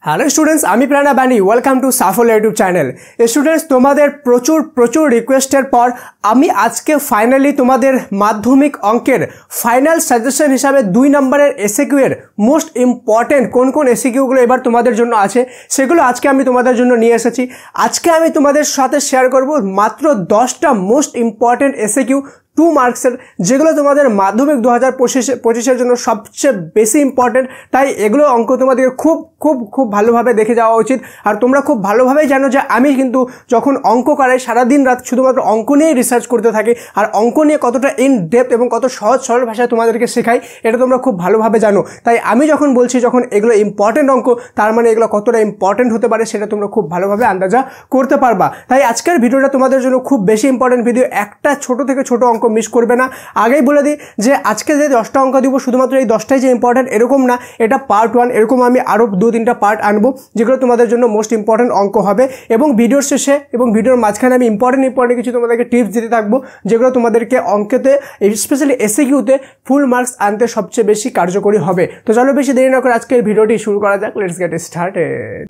Hello students, আমি প্রেরণা বানি। Welcome to Shuffle YouTube channel. Students, তোমাদের প্রচুর রিকোয়েস্টের পর আমি আজকে ফাইনালি তোমাদের মাধ্যমিক অঙ্কের ফাইনাল সাজেশন হিসাবে 2 নম্বরের এসএকিউ এর মোস্ট ইম্পর্টেন্ট কোন এসএকিউগুলো এবার তোমাদের জন্য আছে সেগুলো আজকে আমি তোমাদের জন্য নিয়ে এসেছি। আজকে আমি তোমাদের সাথে শেয়ার করব মাত্র 10টা মোস্ট ইম্পর্টেন্ট এসএকিউ 2 মার্কসের, যেগুলো তোমাদের মাধ্যমিক 2025-এর জন্য সবচেয়ে বেশি ইম্পর্টেন্ট। তাই এগুলো অঙ্ক তোমাদেরকে খুব ভালোভাবে দেখে যাওয়া উচিত। আর তোমরা খুব ভালোভাবেই জানো যে আমি কিন্তু যখন অঙ্ক করাই সারাদিন রাত শুধুমাত্র অঙ্ক নিয়েই রিসার্চ করতে থাকি, আর অঙ্ক নিয়ে কতটা ইন ডেপথ এবং কত সহজ সরল ভাষায় তোমাদেরকে শেখাই এটা তোমরা খুব ভালোভাবে জানো। তাই আমি যখন বলছি যখন এগুলো ইম্পর্টেন্ট অঙ্ক, তার মানে এগুলো কতটা ইম্পর্টেন্ট হতে পারে সেটা তোমরা খুব ভালোভাবে আন্দাজা করতে পারবা। তাই আজকের ভিডিওটা তোমাদের জন্য খুব বেশি ইম্পর্টেন্ট ভিডিও। একটা ছোট থেকে ছোট অঙ্ক মিস করবে না। আগেই বলে দিই যে আজকে যে 10টা অঙ্ক দিব শুধুমাত্র এই 10টাই যে ইম্পর্টেন্ট এরকম না, এটা পার্ট 1। এরকম আমি আরও 2-3টা পার্ট আনবো যেগুলো তোমাদের জন্য মোস্ট ইম্পর্টেন্ট অঙ্ক হবে। এবং ভিডিওর শেষে এবং ভিডিওর মাঝখানে আমি ইম্পর্টেন্ট কিছু তোমাদেরকে টিপস দিতে থাকবো, যেগুলো তোমাদেরকে অঙ্কেতে স্পেশালি এসএকিউতে ফুল মার্কস আনতে সবচেয়ে বেশি কার্যকরী হবে। তো চলো বেশি দেরি না করে আজকের ভিডিওটি শুরু করা যাক। Let's get started.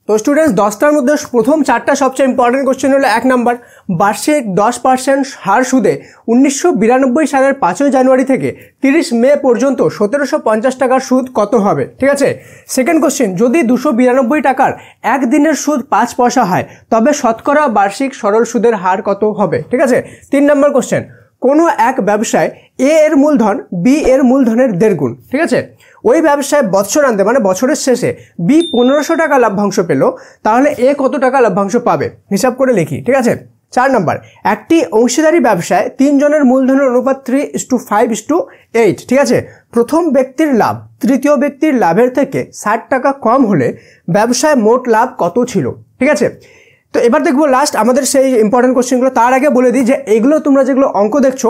তো স্টুডেন্টস, 10টার মধ্যে প্রথম 4টা সবচেয়ে ইম্পর্টেন্ট কোশ্চেন হলো 1 নম্বর, বার্ষিক 10% হার সুদে 1992 সালের 5ই জানুয়ারি থেকে 30 মে পর্যন্ত 1750 টাকার সুদ কত হবে? ঠিক আছে। সেকেন্ড কোশ্চেন, যদি 292 টাকার একদিনের সুদ 5 পয়সা হয় তবে শতকরা বার্ষিক সরল সুদের হার কত হবে? ঠিক আছে। 3 নম্বর কোশ্চেন, কোনো এক ব্যবসায় এ এর মূলধন বি এর মূলধনের 1.5 গুণ। ঠিক আছে। ওই ব্যবসায় বৎসরান্তে মানে বছরের শেষে বি 1500 টাকা লাভ্যাংশ পেল, তাহলে এ কত টাকা লাভ্যাংশ পাবে? হিসাব করে লিখি। ঠিক আছে। 4 নম্বর, একটি অংশীদারি ব্যবসায় 3 জনের মূলধনের অনুপাত 3:5:8। ঠিক আছে। প্রথম ব্যক্তির লাভ তৃতীয় ব্যক্তির লাভের থেকে 60 টাকা কম হলে ব্যবসায় মোট লাভ কত ছিল? ঠিক আছে। তো এবার দেখবো লাস্ট আমাদের সেই ইম্পর্টেন্ট কোশ্চেনগুলো। তার আগে বলে দিই যে এগুলো তোমরা যেগুলো অঙ্ক দেখছো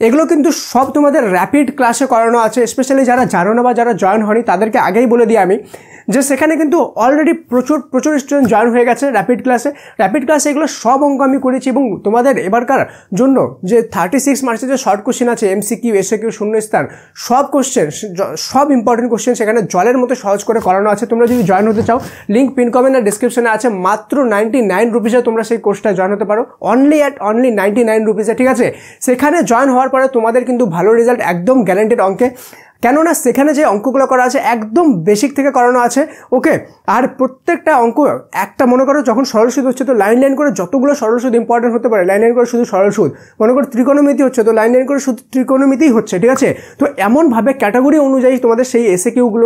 এগুলো কিন্তু সব তোমাদের র্যাপিড ক্লাসে করানো আছে। স্পেশালি যারা জানো না বা যারা জয়েন হয়নি তাদেরকে আগেই বলে দিই আমি যে সেখানে কিন্তু অলরেডি প্রচুর স্টুডেন্ট জয়েন হয়ে গেছে র্যাপিড ক্লাসে এগুলো সব অঙ্ক আমি করেছি। এবং তোমাদের এবারকার জন্য যে 36 মার্কসের যে শর্ট কোশ্চেন আছে, এমসিকিউ, এসএকিউ, শূন্যস্থান, সব কোশ্চেন, সব ইম্পর্টেন্ট কোশ্চেন সেখানে জলের মতো সহজ করে করানো আছে। তোমরা যদি জয়েন হতে চাও লিঙ্ক পিন কমেন্ট আর ডিসক্রিপশনে আছে। মাত্র 99 রুপিসে তোমরা সেই কোর্সটা জয়েন হতে পারো, অনলি 99 রুপিসে। ঠিক আছে। সেখানে জয়েন হওয়ার পরে তোমাদের কিন্তু ভালো রেজাল্ট একদম গ্যারান্টেড অঙ্কে, কেননা সেখানে যে অঙ্কগুলো করা আছে একদম বেসিক থেকে করানো আছে। ওকে। আর প্রত্যেকটা অঙ্ক একটা মনে করো যখন সরল সুদ হচ্ছে তো লাইন করে যতগুলো সরল সুদ ইম্পর্টেন্ট হতে পারে লাইন করে শুধু সরল সুদ, মনে করো ত্রিকোণমিতি হচ্ছে তো লাইন করে শুধু ত্রিকোণমিতিই হচ্ছে। ঠিক আছে। তো এমনভাবে ক্যাটাগরি অনুযায়ী তোমাদের সেই এসএকিউগুলো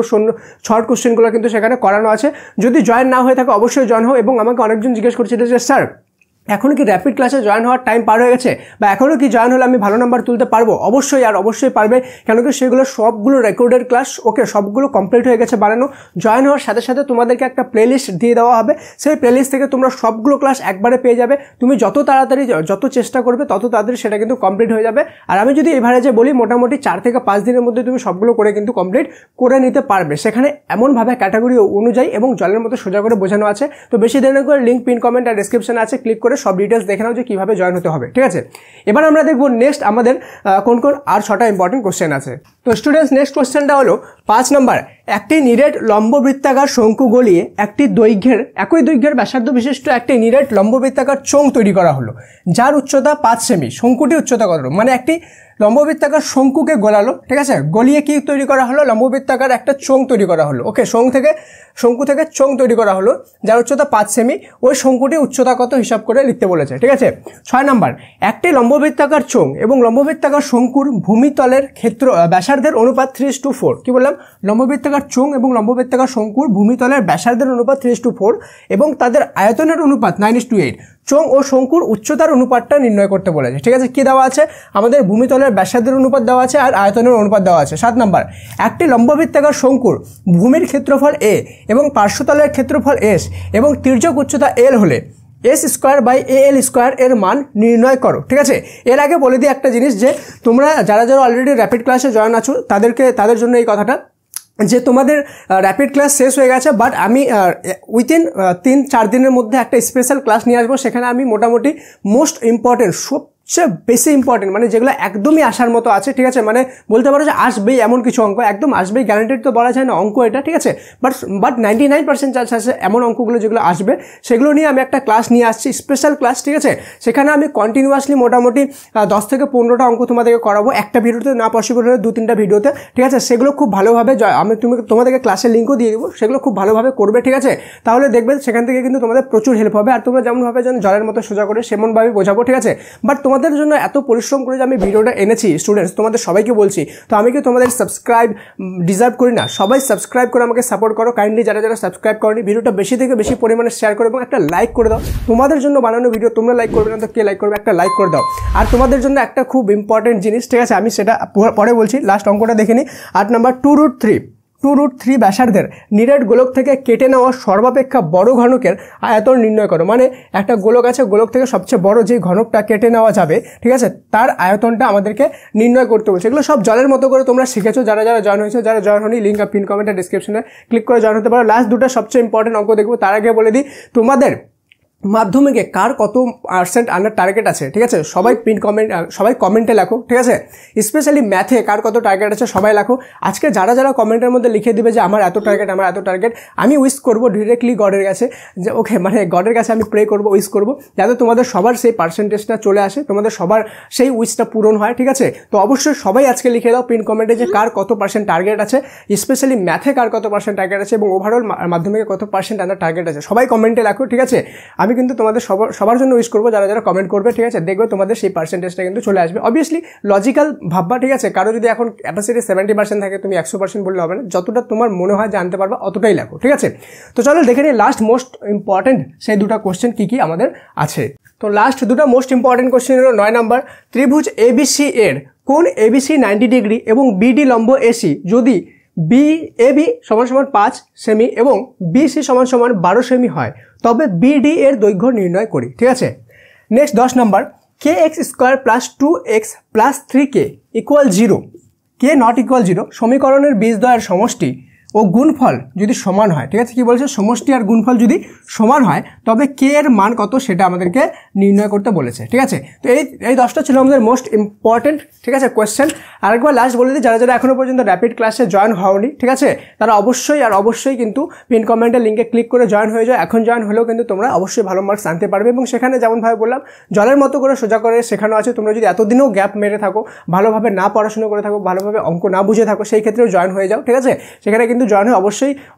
শর্ট কোশ্চেনগুলো কিন্তু সেখানে করানো আছে। যদি জয়েন না হয়ে থাকে অবশ্যই জয়েন হও। এবং আমাকে অনেকজন জিজ্ঞেস করছিল যে স্যার এখনও কি র্যাপিড ক্লাসে জয়েন হওয়ার টাইম পার হয়ে গেছে, বা এখনও কি জয়েন হলে আমি ভালো নাম্বার তুলতে পারবো? অবশ্যই পারবে, কেন কি সেগুলো সবগুলো রেকর্ডেড ক্লাস। ওকে, সবগুলো কমপ্লিট হয়ে গেছে বানানো। জয়েন হওয়ার সাথে সাথে তোমাদেরকে একটা প্লেলিস্ট দিয়ে দেওয়া হবে, সেই প্লেলিস্ট থেকে তোমরা সবগুলো ক্লাস একবারে পেয়ে যাবে। তুমি যত তাড়াতাড়ি যত চেষ্টা করবে তত তাড়াতাড়ি সেটা কিন্তু কমপ্লিট হয়ে যাবে। আর আমি যদি এভারেজে বলি মোটামুটি 4 থেকে 5 দিনের মধ্যে তুমি সবগুলো করে কিন্তু কমপ্লিট করে নিতে পারবে। সেখানে এমনভাবে ক্যাটাগরি অনুযায়ী এবং জলের মতো সোজা করে বোঝানো আছে। তো বেশি দেরি না করে লিঙ্ক পিন কমেন্ট আর ডিসক্রিপশনে আছে, ক্লিক করে সব ডিটেলস দেখে নাও যে কিভাবে জয়েন হতে হবে। ঠিক আছে। এবার আমরা দেখবো নেক্সট আমাদের কোন আর 6টা ইম্পর্টেন্ট কোশ্চেন আছে। তো স্টুডেন্টস, নেক্সট কোশ্চেনটা হলো 5 নম্বর, একটি নিরেট লম্ববৃত্তাকার শঙ্কু গলিয়ে একই দৈর্ঘ্যের ব্যাসার্ধ বিশিষ্ট একটি নিরেট লম্ববৃত্তাকার চোঙ তৈরি করা হলো, যার উচ্চতা 5 সেমি। শঙ্কুটি উচ্চতা কত? মানে একটি লম্ববৃত্তাকার শঙ্কুকে গলালো। ঠিক আছে। গলিয়ে কি তৈরি করা হলো? লম্ববৃত্তাকার একটা চোঙ তৈরি করা হলো। ওকে, শঙ্কু থেকে চোঙ তৈরি করা হলো যার উচ্চতা 5 সেমি। ওই শঙ্কুটির উচ্চতা কত হিসাব করে লিখতে বলেছে। ঠিক আছে। 6 নম্বর, একটি লম্ববৃত্তাকার চোঙ এবং লম্ববৃত্তাকার শঙ্কুর ভূমিতলের ব্যাসার্ধের অনুপাত 3:4। কি বললাম? লম্ববৃত্তাকার চোঙ এবং লম্ববৃত্তাকার শঙ্কুর ভূমিতলের ব্যাসার্ধের অনুপাত 3:4 এবং তাদের আয়তনের অনুপাত 9:8। চোঙ ও শঙ্কুর উচ্চতার অনুপাতটা নির্ণয় করতে বলেছে। ঠিক আছে। কি দেওয়া আছে? আমাদের ভূমিতলের ব্যাসার্ধের অনুপাত দেওয়া আছে আর আয়তনের অনুপাত দেওয়া আছে। 7 নম্বর, একটি লম্ববৃত্তাকার শঙ্কুর ভূমির ক্ষেত্রফল এ এবং পার্শ্বতলের ক্ষেত্রফল এস এবং তির্যক উচ্চতা এল হলে s²/al² এর মান নির্ণয় করো। ঠিক আছে। এর আগে বলে দিই একটা জিনিস, যে তোমরা যারা অলরেডি র্যাপিড ক্লাসে জয়েন আছো তাদের জন্য এই কথাটা যে তোমাদের র্যাপিড ক্লাস শেষ হয়ে গেছে, বাট আমি উইথিন 3-4 দিনের মধ্যে একটা স্পেশাল ক্লাস নিয়ে আসবো। সেখানে আমি মোটামুটি মোস্ট ইম্পর্টেন্ট সবচেয়ে বেশি ইম্পর্টেন্ট, মানে যেগুলো একদমই আসার মতো আছে, ঠিক আছে, মানে বলতে পারো যে আসবেই এমন কিছু অঙ্ক, একদম আসবেই গ্যারান্টেড তো বলা যায় না অঙ্ক এটা, ঠিক আছে, বাট 99% চান্স আছে এমন অঙ্কগুলো যেগুলো আসবে, সেগুলো নিয়ে আমি একটা ক্লাস নিয়ে আসছি, স্পেশাল ক্লাস, ঠিক আছে। সেখানে আমি কন্টিনিউয়াসলি মোটামুটি 10 থেকে 15টা অঙ্ক তোমাদেরকে করাবো, একটা ভিডিওতে না পসিবল হলে 2-3টা ভিডিওতে, ঠিক আছে। সেগুলো খুব ভালোভাবে আমি তোমাদেরকে ক্লাসের লিঙ্কও দিয়ে দেবো, সেগুলো খুব ভালোভাবে করবে, ঠিক আছে। তাহলে দেখবে সেখান থেকে কিন্তু তোমাদের প্রচুর হেল্প হবে, আর তোমরা যেমনভাবে যেন জলের মতো সোজা করে সেমনভাবে বোঝাবো, ঠিক আছে। বাট তোমাদের জন্য এত পরিশ্রম করে যে আমি ভিডিওটা এনেছি স্টুডেন্টস, তোমাদের সবাইকে বলছি, তো আমি কি তোমাদের সাবস্ক্রাইব ডিজার্ভ করি না? সবাই সাবস্ক্রাইব করে আমাকে সাপোর্ট করো কাইন্ডলি, যারা যারা সাবস্ক্রাইব করনি, ভিডিওটা বেশি থেকে বেশি পরিমাণে শেয়ার করো এবং একটা লাইক করে দাও। তোমাদের জন্য বানানো ভিডিও, তোমরা লাইক করবে না তো কে লাইক করবে? একটা লাইক করে দাও। আর তোমাদের জন্য একটা খুব ইম্পর্টেন্ট জিনিস, ঠিক আছে, আমি সেটা পরে বলছি, লাস্ট অঙ্কটা দেখে নিই। 8 নাম্বার 2√3 ব্যাসার্ধের নিরেট গোলক থেকে কেটে নেওয়া সর্বাপেক্ষা বড় ঘনকের আয়তন নির্ণয় করো। মানে একটা গোলক আছে, গোলক থেকে সবচেয়ে বড় যে ঘনকটা কেটে নেওয়া যাবে, ঠিক আছে, তার আয়তনটা আমাদেরকে নির্ণয় করতে বলছে। এগুলো সব জলের মতো করে তোমরা শিখেছো, যারা যারা জয়েন হয়েছে, যারা জয়েন হয়নি লিঙ্ক পিন কমেন্টে ডিসক্রিপশনে ক্লিক করে জয়েন হতে পারো। লাস্ট দুটো সবচেয়ে ইম্পর্টেন্ট অঙ্ক দেখবো, তার আগে বলে দিই তোমাদের মাধ্যমিকে কার কত পার্সেন্ট আনার টার্গেট আছে, ঠিক আছে, সবাই কমেন্টে লেখো, ঠিক আছে। স্পেশালি ম্যাথে কার কত টার্গেট আছে সবাই লেখো। আজকে যারা যারা কমেন্টের মধ্যে লিখে দিবে যে আমার এত টার্গেট, আমি উইশ করবো ডিরেক্টলি গডের কাছে, যে ওকে, মানে গডের কাছে আমি প্রে করবো, উইশ করবো যাতে তোমাদের সবার সেই পার্সেন্টেজটা চলে আসে, তোমাদের সবার সেই উইশটা পূরণ হয়, ঠিক আছে। তো অবশ্যই সবাই আজকে লিখে দাও পিন কমেন্টে যে কার কত পার্সেন্ট টার্গেট আছে, স্পেশালি ম্যাথে কার কত পার্সেন্ট টার্গেট আছে এবং ওভারঅল মাধ্যমিকে কত পার্সেন্ট আনার টার্গেট আছে, সবাই কমেন্টে লেখো, ঠিক আছে। আমি কিন্তু তোমাদের সবার জন্য উইশ করবো, যারা যারা কমেন্ট করবে, ঠিক আছে, দেখবে তোমাদের সেই পার্সেন্টেজটা কিন্তু চলে আসবে। অবভিয়াসলি লজিক্যাল ভাববা, ঠিক আছে, কারো যদি এখন ক্যাপাসিটি 70% থাকে, তুমি 100% বললে হবে না, যতটা তোমার মনে হয় জানতে পারবা অতটাই লেখো, ঠিক আছে। তো চলো দেখে নিই লাস্ট মোস্ট ইম্পর্টেন্ট সেই দুটো কোশ্চেন কি আমাদের আছে। তো লাস্ট দুটো মোস্ট ইম্পর্টেন্ট কোশ্চেন হলো 9 নাম্বার, ত্রিভুজ ABC এর কোন ABC 90 ডিগ্রি এবং BD লম্ব AC যদি AB = 5 সেমি এবং BC = 12 সেমি হয়, তবে BD এর দৈর্ঘ্য নির্ণয় করি, ঠিক আছে। Next 10 number, kx² + 2x + 3k = 0, k ≠ 0 সমীকরণের বীজদ্বয়ের সমষ্টি ও গুণফল যদি সমান হয়, ঠিক আছে, কি বলছে, সমষ্টি আর গুণফল যদি সমান হয় তবে কে এর মান কত সেটা আমাদেরকে নির্ণয় করতে বলেছে, ঠিক আছে। তো এই 10টা ছিল আমাদের মোস্ট ইম্পর্টেন্ট, ঠিক আছে, কোয়েশ্চেন। আরেকবার লাস্ট বলে দিই, যারা যারা এখনো পর্যন্ত র্যাপিড ক্লাসে জয়েন হওনি, ঠিক আছে, তারা অবশ্যই কিন্তু পিন কমেন্টের লিঙ্কে ক্লিক করে জয়েন হয়ে যাও। এখন জয়েন হলেও কিন্তু তোমরা অবশ্যই ভালো মার্কস আনতে পারবে এবং সেখানে যেমনভাবে বললাম জলের মতো করে সোজা করে শেখানো আছে। তোমরা যদি এতদিনও গ্যাপ মেরে থাকো, ভালোভাবে না পড়াশোনা করে থাকো, ভালোভাবে অঙ্ক না বুঝে থাকো, সেই ক্ষেত্রেও জয়েন হয়ে যাও, ঠিক আছে। সেখানে কিন্তু জয়েন হয়ে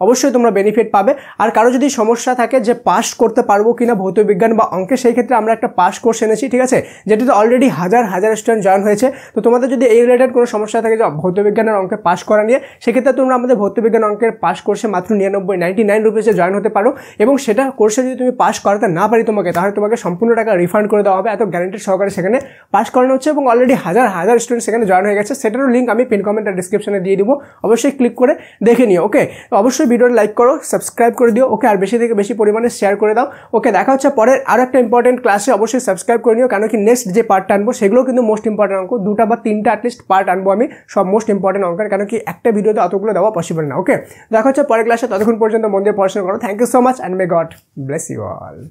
অবশ্যই তোমরা বেনিফিট পাবে। আর কারো যদি সমস্যা থাকে যে পাস করতে পারবো কিনা ভৌতবিজ্ঞান বা অঙ্কে, সেই ক্ষেত্রে আমরা একটা পাস কোর্স এনেছি, ঠিক আছে, যেটিতে অলরেডি হাজার স্টুডেন্ট জয়েন হয়েছে। তো তোমাদের যদি এই রিলেটেড কোনো সমস্যা থাকে যে ভৌতবিজ্ঞানের অঙ্কে পাস করা নিয়ে, সেক্ষেত্রে তোমরা আমাদের ভৌতবিজ্ঞান অঙ্কের পাস কোর্সে মাত্র 99 রুপিসে জয়েন হতে পারো এবং সেটা কোর্সে যদি তুমি পাস করাতে না পারি তাহলে তোমাকে সম্পূর্ণ টাকা রিফান্ড করে দেওয়া হবে। এত গ্যারান্টিড সহকারে সেখানে পাস করানো হচ্ছে এবং অলরেডি হাজার স্টুডেন্ট সেখানে জয়েন হয়ে গেছে। সেটারও লিঙ্ক আমি পিন কমেন্ট আর ডিসক্রিপশনে দিয়ে দিব, অবশ্যই ক্লিক করে দেখে নিও। ওকে, অবশ্যই ভিডিওটা লাইক করো, সাবস্ক্রাইব করে দিও, ওকে, আর বেশি থেকে বেশি পরিমাণে শেয়ার করে দাও। ওকে, দেখা হচ্ছে পরের আরো একটা ইম্পর্টেন্ট ক্লাসে। অবশ্যই সাবস্ক্রাইব করে নিও, কেন কি নেক্সট যে পার্টটা আনবো সেগুলো কিন্তু মোস্ট ইম্পর্টেন্ট অঙ্ক, 2টা বা 3টা অ্যাটলিস্ট পার্ট আনবো আমি, সব মোস্ট ইম্পর্টেন্ট অঙ্কের, কেন কি একটা ভিডিওতে অতগুলো দেওয়া পসিবল না। ওকে, দেখা হচ্ছে পরের ক্লাসে, ততক্ষণ পর্যন্ত মন দিয়ে পড়াশোনা করো। Thank you so much and may God bless you all.